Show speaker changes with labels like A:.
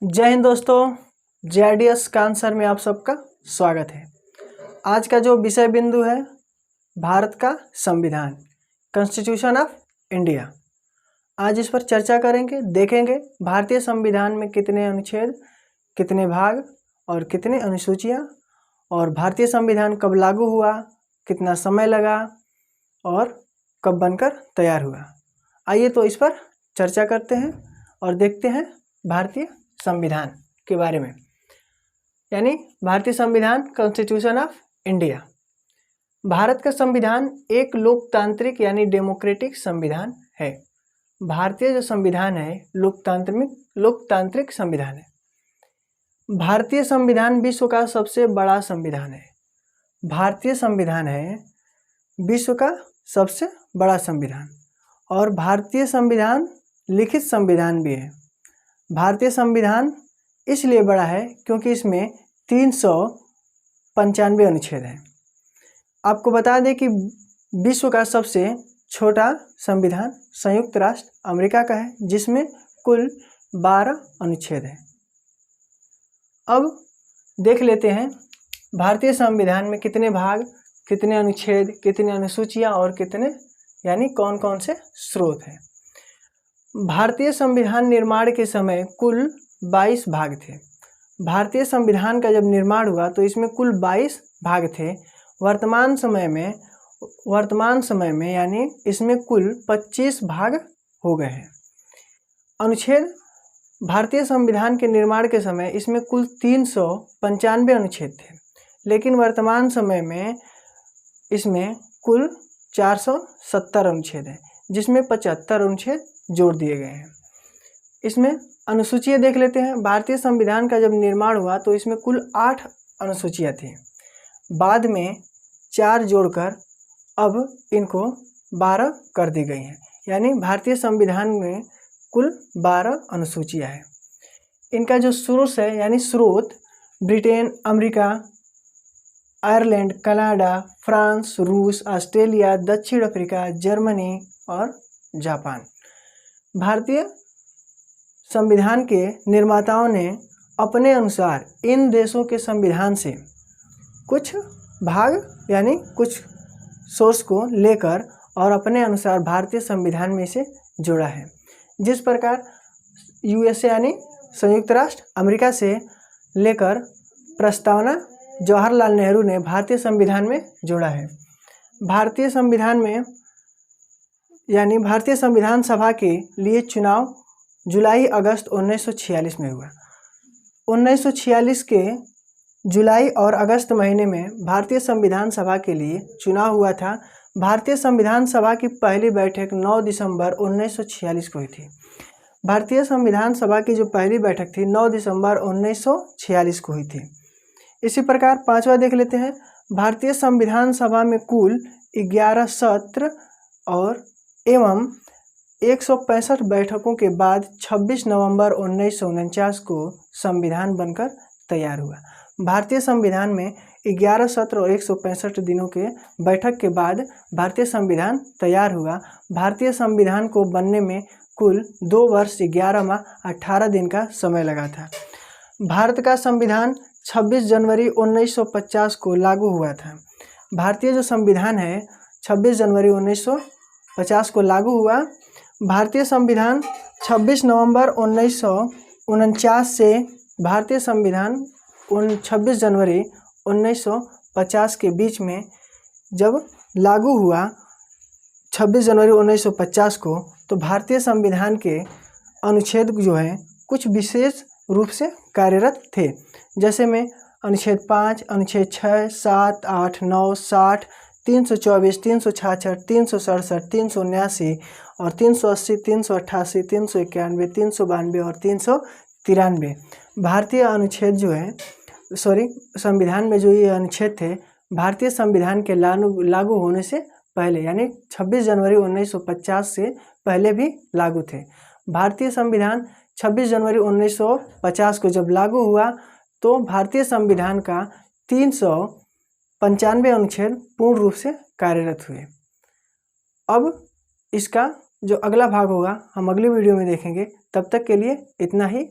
A: जय हिंद दोस्तों, JRDS का आंसर में आप सबका स्वागत है। आज का जो विषय बिंदु है भारत का संविधान, कॉन्स्टिट्यूशन ऑफ इंडिया। आज इस पर चर्चा करेंगे, देखेंगे भारतीय संविधान में कितने अनुच्छेद, कितने भाग और कितने अनुसूचियाँ, और भारतीय संविधान कब लागू हुआ, कितना समय लगा और कब बनकर तैयार हुआ। आइए तो इस पर चर्चा करते हैं और देखते हैं भारतीय संविधान के बारे में, यानी भारतीय संविधान, कॉन्स्टिट्यूशन ऑफ इंडिया। भारत का संविधान एक लोकतांत्रिक यानी डेमोक्रेटिक संविधान है। भारतीय जो संविधान है लोकतांत्रिक संविधान है। भारतीय संविधान विश्व का सबसे बड़ा संविधान है। भारतीय संविधान है विश्व का सबसे बड़ा संविधान, और भारतीय संविधान लिखित संविधान भी है। भारतीय संविधान इसलिए बड़ा है क्योंकि इसमें 395 अनुच्छेद हैं। आपको बता दें कि विश्व का सबसे छोटा संविधान संयुक्त राष्ट्र अमेरिका का है, जिसमें कुल 12 अनुच्छेद हैं। अब देख लेते हैं भारतीय संविधान में कितने भाग, कितने अनुच्छेद, कितने अनुसूचियाँ और कितने यानी कौन कौन से स्रोत हैं। भारतीय संविधान निर्माण के समय कुल 22 भाग थे। भारतीय संविधान का जब निर्माण हुआ तो इसमें कुल 22 भाग थे। वर्तमान समय में यानी इसमें कुल 25 भाग हो गए हैं। अनुच्छेद भारतीय संविधान के निर्माण के समय इसमें कुल 395 अनुच्छेद थे, लेकिन वर्तमान समय में इसमें कुल 470 अनुच्छेद हैं, जिसमें 75 अनुच्छेद जोड़ दिए गए हैं। इसमें अनुसूचियाँ देख लेते हैं। भारतीय संविधान का जब निर्माण हुआ तो इसमें कुल 8 अनुसूचियाँ थी। बाद में 4 जोड़कर अब इनको 12 कर दी गई हैं, यानी भारतीय संविधान में कुल 12 अनुसूचियाँ हैं। इनका जो सोर्स है यानी स्रोत Britain, America, Ireland, Canada, France, रूस, ऑस्ट्रेलिया, दक्षिण अफ्रीका, जर्मनी और जापान। भारतीय संविधान के निर्माताओं ने अपने अनुसार इन देशों के संविधान से कुछ भाग यानी कुछ सोर्स को लेकर और अपने अनुसार भारतीय संविधान में इसे जोड़ा है। जिस प्रकार USA यानी संयुक्त राष्ट्र अमेरिका से लेकर प्रस्तावना जवाहरलाल नेहरू ने भारतीय संविधान में जोड़ा है। भारतीय संविधान में यानी भारतीय संविधान सभा के लिए चुनाव जुलाई-अगस्त 1946 में हुआ। 1946 के जुलाई और अगस्त महीने में भारतीय संविधान सभा के लिए चुनाव हुआ था। भारतीय संविधान सभा की पहली बैठक 9 दिसंबर 1946 को हुई थी। भारतीय संविधान सभा की जो पहली बैठक थी 9 दिसंबर 1946 को हुई थी। इसी प्रकार पांचवा देख लेते हैं। भारतीय संविधान सभा में कुल 11 सत्र और एवं 165 बैठकों के बाद 26 नवंबर 1949 को संविधान बनकर तैयार हुआ। भारतीय संविधान में 11 सत्र और 165 दिनों के बैठक के बाद भारतीय संविधान तैयार हुआ। भारतीय संविधान को बनने में कुल 2 वर्ष 11 माह 18 दिन का समय लगा था। भारत का संविधान 26 जनवरी 1950 को लागू हुआ था। भारतीय जो संविधान है 26 जनवरी 1950 को लागू हुआ। भारतीय संविधान 26 नवंबर 1949 से भारतीय संविधान 26 जनवरी 1950 के बीच में जब लागू हुआ 26 जनवरी 1950 को, तो भारतीय संविधान के अनुच्छेद जो हैं कुछ विशेष रूप से कार्यरत थे। जैसे में अनुच्छेद 5, अनुच्छेद 6, 7, 8, 9, 60, 324, 366, 367, 379 और 380, 388, 391, 392 और 393 भारतीय अनुच्छेद जो है संविधान में जो ये अनुच्छेद थे भारतीय संविधान के लागू होने से पहले यानी 26 जनवरी 1950 से पहले भी लागू थे। भारतीय संविधान 26 जनवरी 1950 को जब लागू हुआ तो भारतीय संविधान का 395 अनुच्छेद पूर्ण रूप से कार्यरत हुए। अब इसका जो अगला भाग होगा हम अगली वीडियो में देखेंगे। तब तक के लिए इतना ही।